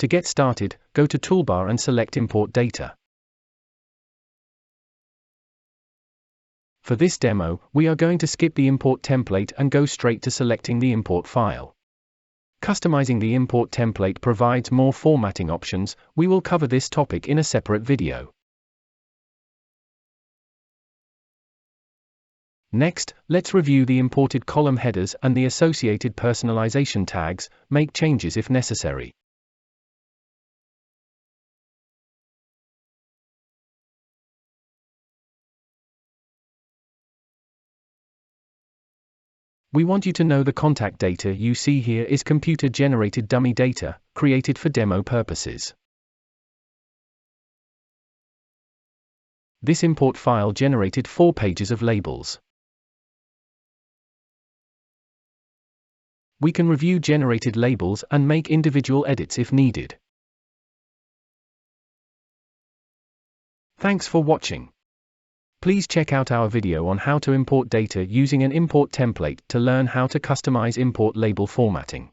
To get started, go to Toolbar and select Import Data. For this demo, we are going to skip the import template and go straight to selecting the import file. Customizing the import template provides more formatting options. We will cover this topic in a separate video. Next, let's review the imported column headers and the associated personalization tags, make changes if necessary. We want you to know the contact data you see here is computer-generated dummy data, created for demo purposes. This import file generated 4 pages of labels. We can review generated labels and make individual edits if needed. Thanks for watching. Please check out our video on how to import data using an import template to learn how to customize import label formatting.